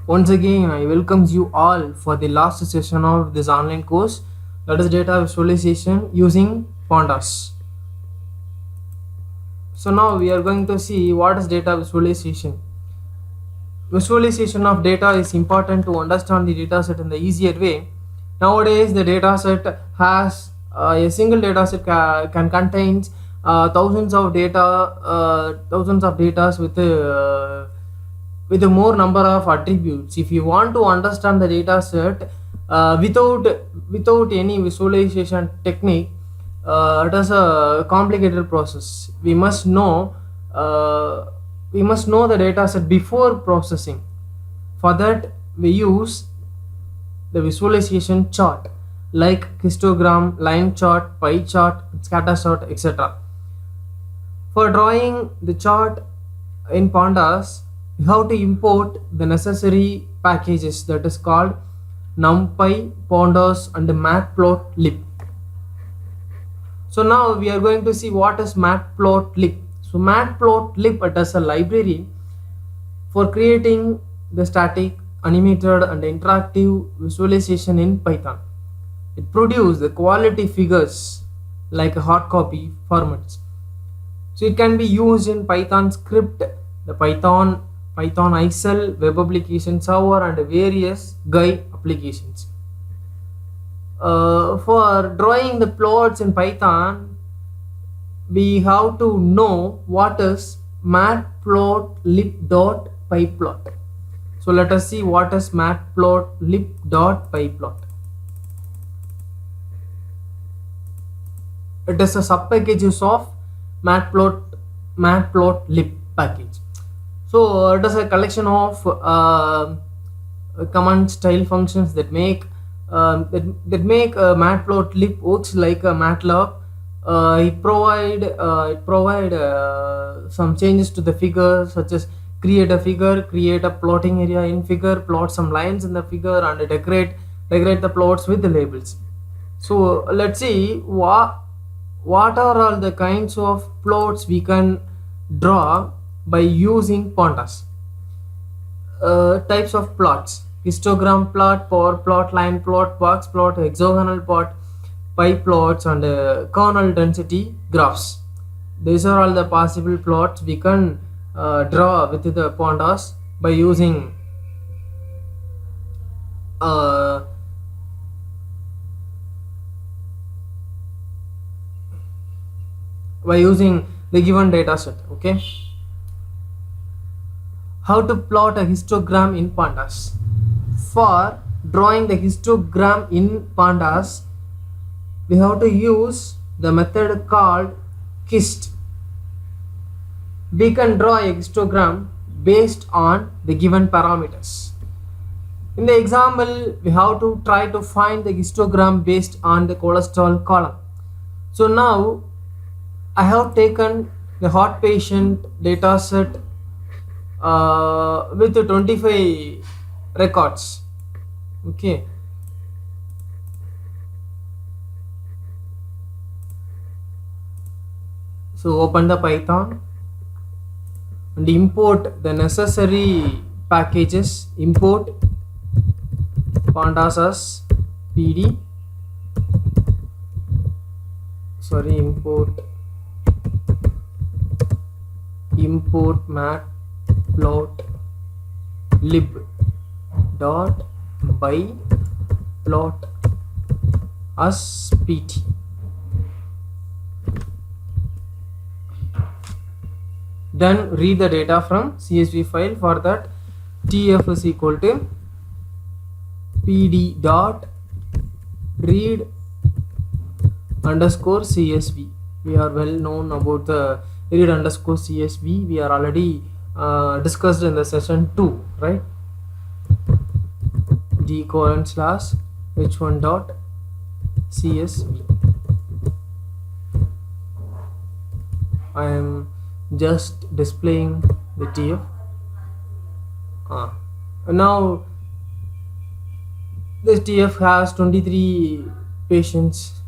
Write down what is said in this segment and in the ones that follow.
Once again, I welcome you all for the last session of this online course, that is data visualization using pandas. So now we are going to see what is data visualization. Visualization of data is important to understand the data set in the easier way. Nowadays, the data set has a single data set can contain thousands of data with a more number of attributes. If you want to understand the data set without any visualization technique, it is a complicated process. Uh, we must know the data set before processing. For that, we use the visualization chart like histogram, line chart, pie chart, scatter chart, etc. For drawing the chart in pandas, you have to import the necessary packages, that is called numpy, pandas, and matplotlib. So now we are going to see what is matplotlib. So matplotlib, it is a library for creating the static, animated, and interactive visualization in Python. It produces the quality figures like a hard copy formats. So it can be used in Python script, the Python ISL, web application server, and various GUI applications. For drawing the plots in Python, we have to know what is matplotlib.pyplot. So let us see what is matplotlib.pyplot. It is a subpackages of matplotlib package. So it is a collection of command style functions that make matplotlib works like a MATLAB. It provide some changes to the figure, such as create a figure, create a plotting area in figure, plot some lines in the figure, and decorate the plots with the labels. So let's see what are all the kinds of plots we can draw by using pandas. Types of plots: histogram plot, power plot, line plot, box plot, hexagonal plot, pie plots, and kernel density graphs. These are all the possible plots we can draw with the pandas by using uh, the given data set. Okay, how to plot a histogram in pandas. For drawing the histogram in pandas, we have to use the method called KIST. We can draw a histogram based on the given parameters. In the example, we have to try to find the histogram based on the cholesterol column. So now I have taken the hot patient data set with the 25 records. Okay, so open the Python and import the necessary packages. Import pandas as pd, import matplotlib.pyplot as pt. Then read the data from CSV file. For that, tf is equal to pd dot read underscore csv. We are well known about the read underscore csv. We are already discussed in the session 2, right? d:/h1 dot csv. I am just displaying the tf. Now this tf has 23 patients.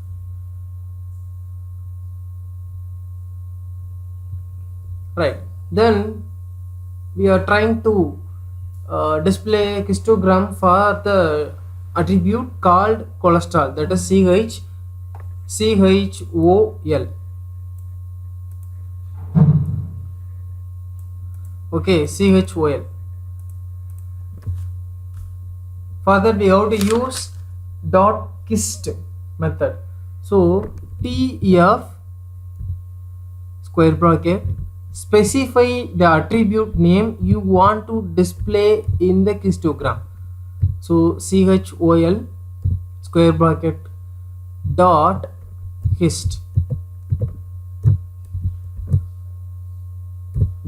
Right, then we are trying to display histogram for the attribute called cholesterol, that is CHOL. Okay, CHOL. For that we have to use dot kist method. So TF square bracket, specify the attribute name you want to display in the histogram. So CHOL square bracket dot hist,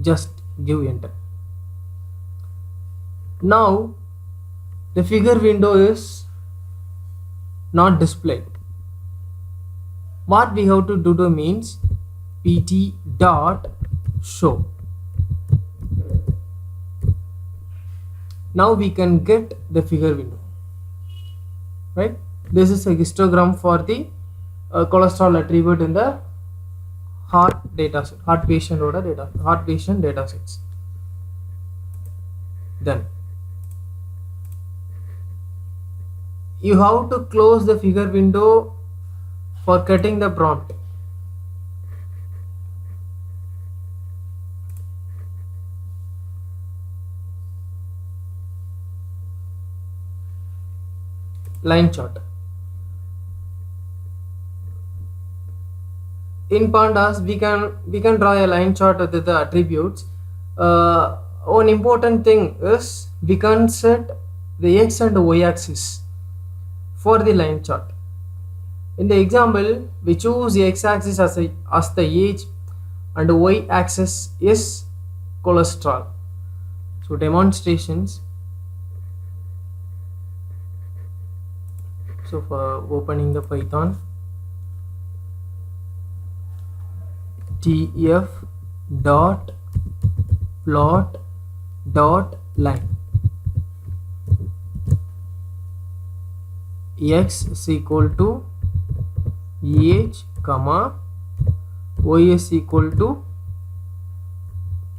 just give enter. Now the figure window is not displayed. What we have to do means pt dot show. Now we can get the figure window, right? This is a histogram for the cholesterol attribute in the heart data set, heart patient data sets. Then you have to close the figure window for cutting the prompt. Line chart. In pandas we can draw a line chart with the attributes. One important thing is we can set the x and y axis for the line chart. In the example we choose the x axis as the age and y axis is cholesterol. So demonstrations. So for opening the Python, tf dot plot dot line, x is equal to age comma y is equal to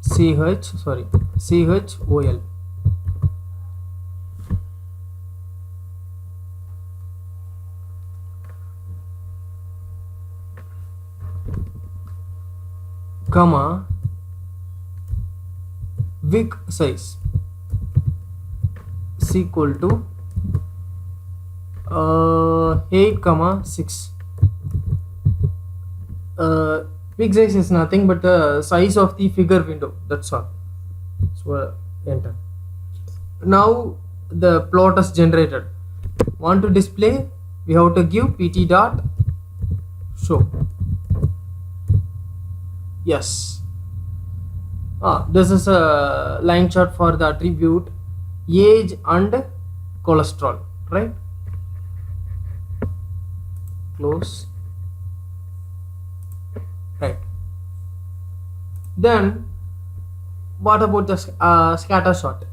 chol. Comma wig size is equal to 8,6. Wig size is nothing but the size of the figure window, that's all. So enter. Now the plot is generated. Want to display, we have to give pt dot show. Yes. This is a line chart for the attribute age and cholesterol, right? Close. Right. Then what about the scatter shot?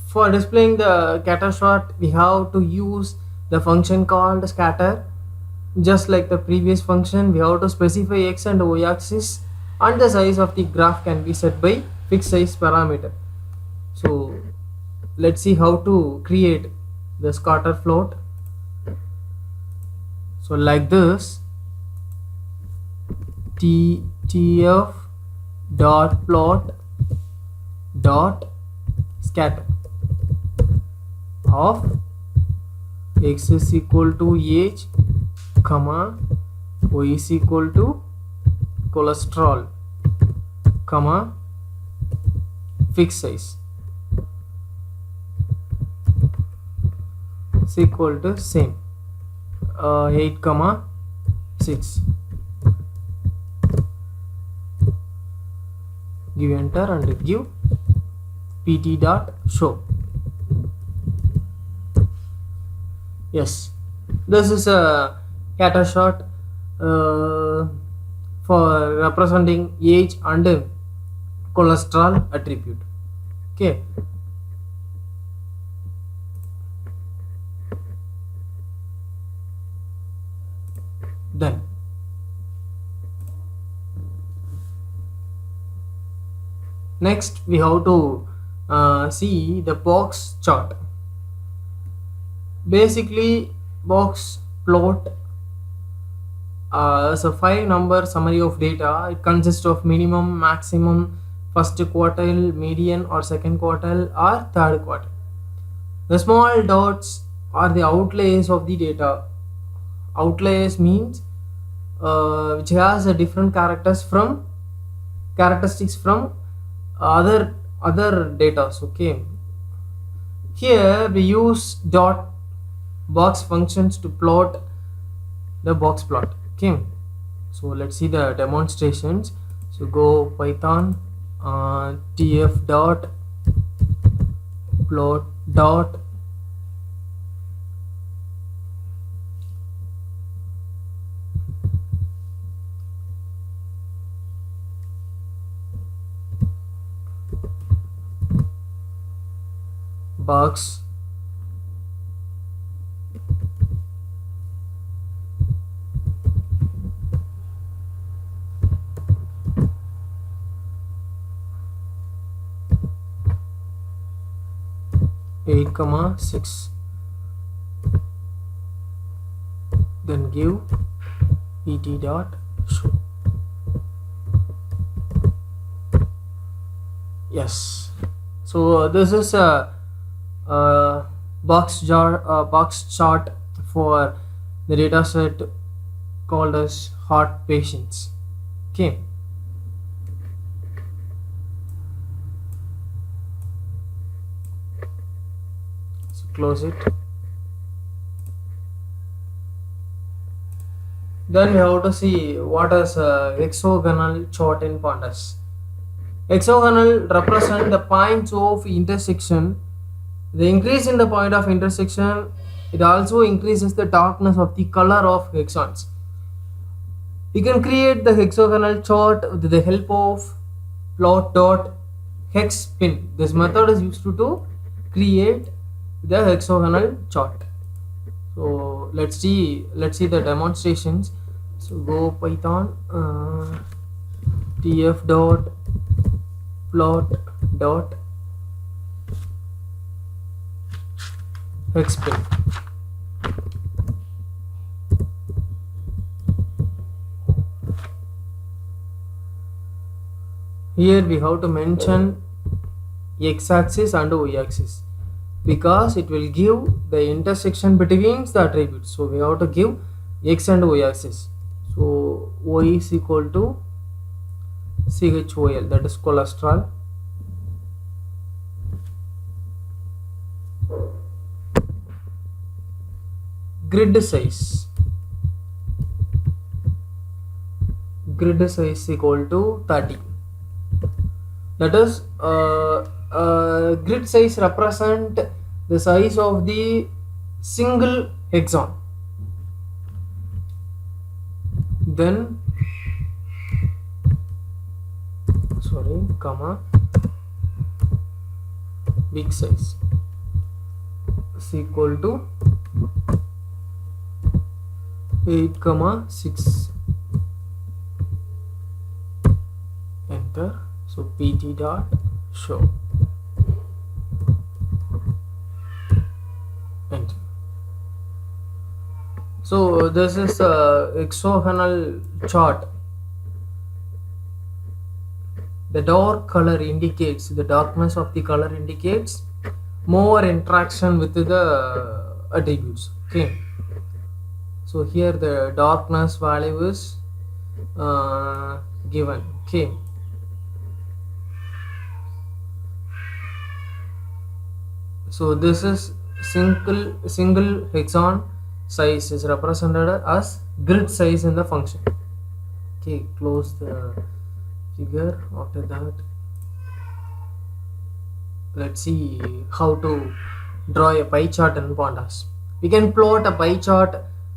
For displaying the scatter shot we have to use the function called scatter. Just like the previous function, we have to specify x and y axis, and the size of the graph can be set by fixed size parameter. So let's see how to create the scatter plot. So like this, tf dot plot dot scatter of x is equal to age comma y is equal to cholesterol comma fixed size is equal to same 8,6. Give enter and give pt dot show. Yes, this is a scatter shot for representing age and cholesterol attribute. Okay. Then next we have to see the box chart. Basically, box plot is a 5 number summary of data. It consists of minimum, maximum, first quartile, median or second quartile or third quartile. The small dots are the outliers of the data. Outliers means which has a different characteristics from other data. Okay, here we use dot box functions to plot the box plot. Okay, so let's see the demonstrations. So go Python tf dot plot dot box eight comma 6, then give et dot show. Yes, so this is a box chart for the data set called as heart patients. Okay, so close it. Then we have to see what is a hexagonal chart in pandas. Hexagonal represent the points of intersection. The increase in the point of intersection, it also increases the darkness of the color of hexagons. You can create the hexagonal chart with the help of plot dot hex pin. This method is used to create the hexagonal chart. So let's see the demonstrations. So go Python tf dot plot dot hex pin. Here we have to mention x-axis and y-axis because it will give the intersection between the attributes. So we have to give x and y-axis. So y is equal to CHOL, that is cholesterol. Grid size is equal to 30. That is grid size represent the size of the single hexagon. Then comma big size is equal to 8 comma 6. Enter. So pt dot show. Enter. So this is a hexagonal chart. The dark color indicates, the darkness of the color indicates more interaction with the attributes. Okay, so here the darkness value is given. Okay, so this is single hexagon size is represented as grid size in the function. Okay, close the figure. After that, let's see how to draw a pie chart in pandas. We can plot a pie chart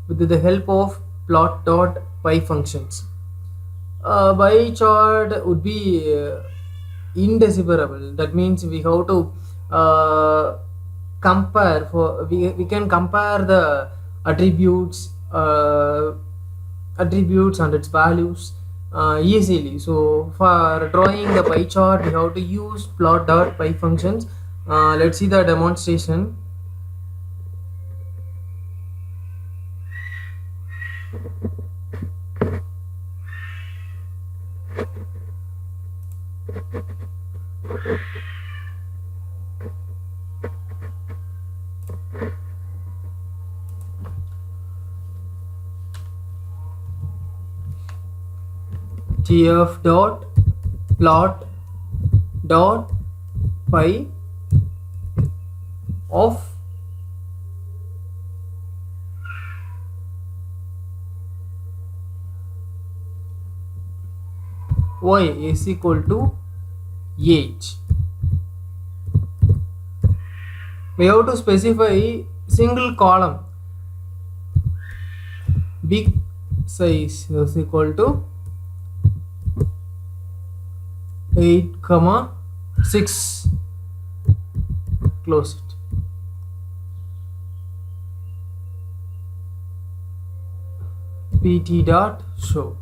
with the help of plot dot pie functions. Pie chart would be indecipherable. That means we have to compare we can compare the attributes and its values easily. So for drawing the pie chart we have to use plot.py functions. Let's see the demonstration. Tf dot plot dot py of y is equal to age. We have to specify single column. Big size is equal to 8,6. Close it. pt dot show.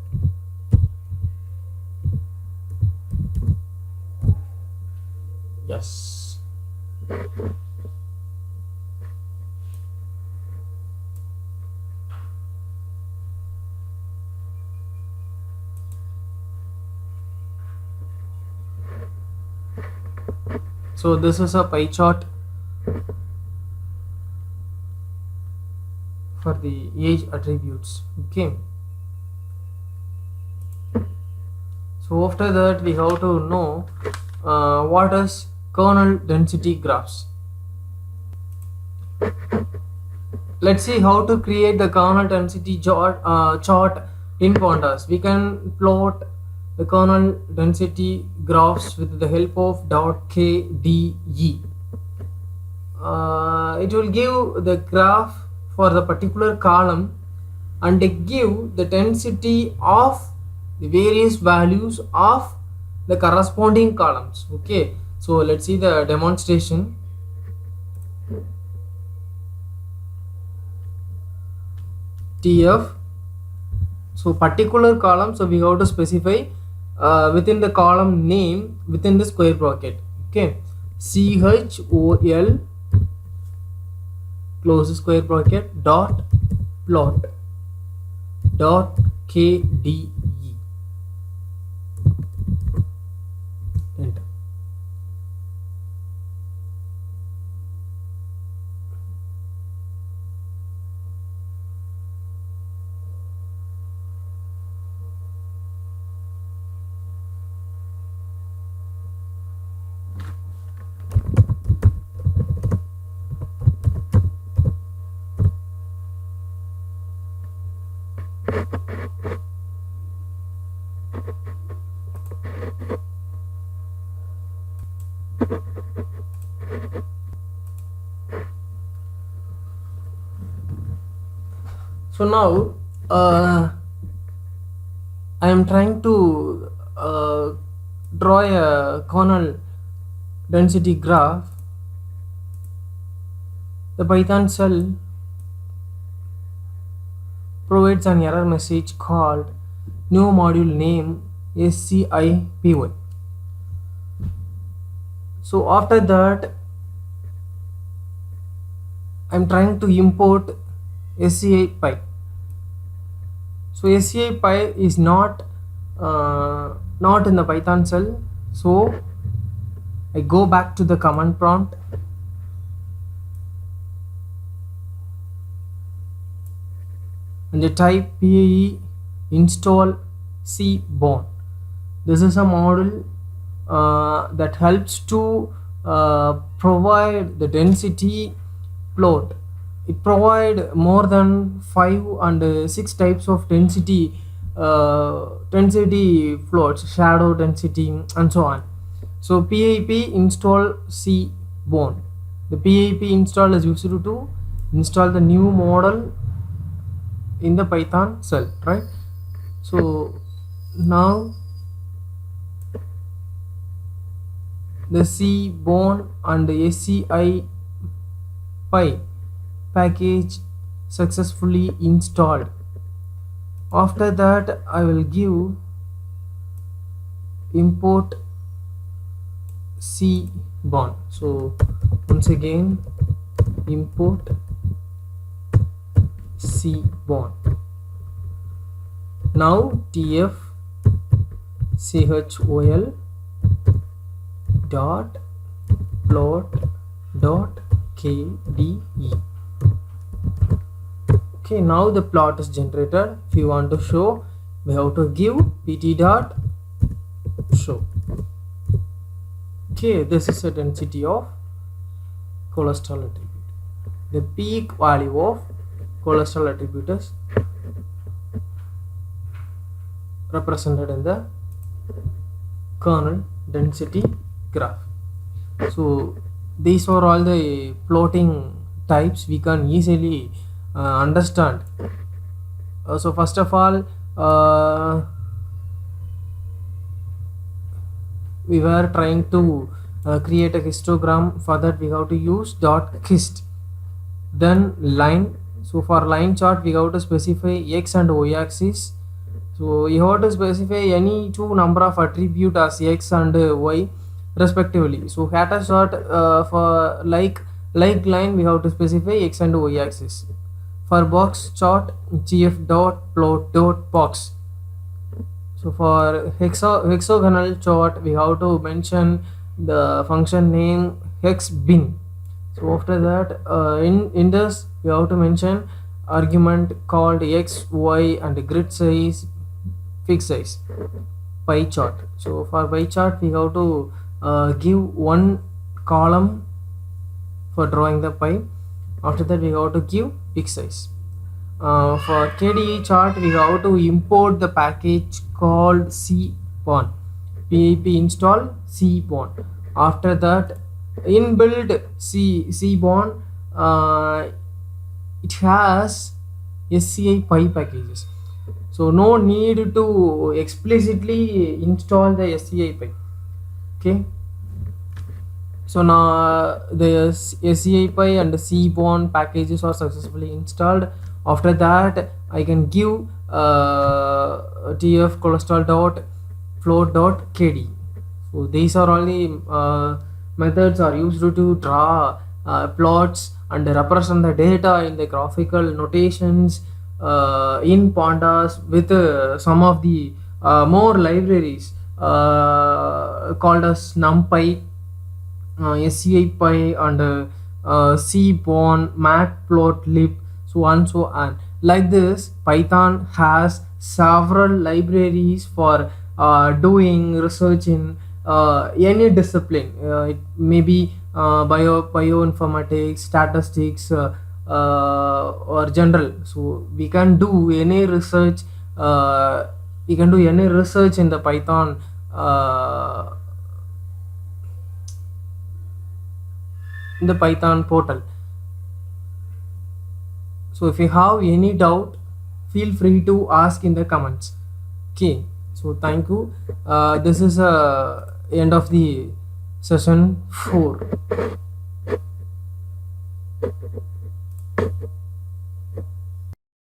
Yes. So this is a pie chart for the age attributes. Okay. So after that we have to know what is kernel density graphs. Let's see how to create the kernel density chart in Pandas. We can plot the kernel density graphs with the help of .kde. It will give the graph for the particular column and give the density of the various values of the corresponding columns. Okay, so let's see the demonstration. Tf, so particular column, so we have to specify within the column name within the square bracket. Okay, chol close the square bracket dot plot dot kde. Enter. So now I am trying to draw a kernel density graph. The Python shell provides an error message called new module name scipy. So after that I am trying to import scipy. So scipy is not in the Python shell, so I go back to the command prompt and I type PAE install cbone. This is a module that helps to provide the density plot. It provide more than 5 and 6 types of density plots, shadow density and so on. So pip install cbone. The pip install is used to install the new model in the Python shell, right? So now the cbone and the scipy package successfully installed. After that I will give import C bond. So once again import C bond. Now tf chol dot plot dot kde. Okay, now the plot is generated. If you want to show, we have to give pt dot show. Okay, this is a density of cholesterol attribute. The peak value of cholesterol attribute is represented in the kernel density graph. So these are all the plotting types we can easily understand. So first of all, we were trying to create a histogram. For that we have to use .hist. Then line. So for line chart we have to specify x and y axis. So you have to specify any two number of attribute as x and y respectively. So scatter chart for like line we have to specify x and y axis. For box chart gf dot plot dot box. So for hexagonal chart we have to mention the function name hex bin. So after that in this we have to mention argument called x, y and grid size, fixed size, pie chart. So for pie chart we have to give one column for drawing the pie. After that we have to give fixed size. For KDE chart we have to import the package called cbond. pip install cbond. After that inbuilt cbond it has SCI pie packages. So no need to explicitly install the SCI pie. Okay. So now the SCI pie and the cbond packages are successfully installed. After that I can give tf cholesterol dot float dot kd. So these are all the methods are used to draw plots and represent the data in the graphical notations in pandas with some of the more libraries called as numpy, SCI pie and cbond, matplotlib, so on so on. Like this Python has several libraries for doing research in any discipline. It may be bioinformatics, statistics or general. So we can do any research in the Python in the Python portal. So if you have any doubt, feel free to ask in the comments. Okay, so thank you. This is end of the session 4.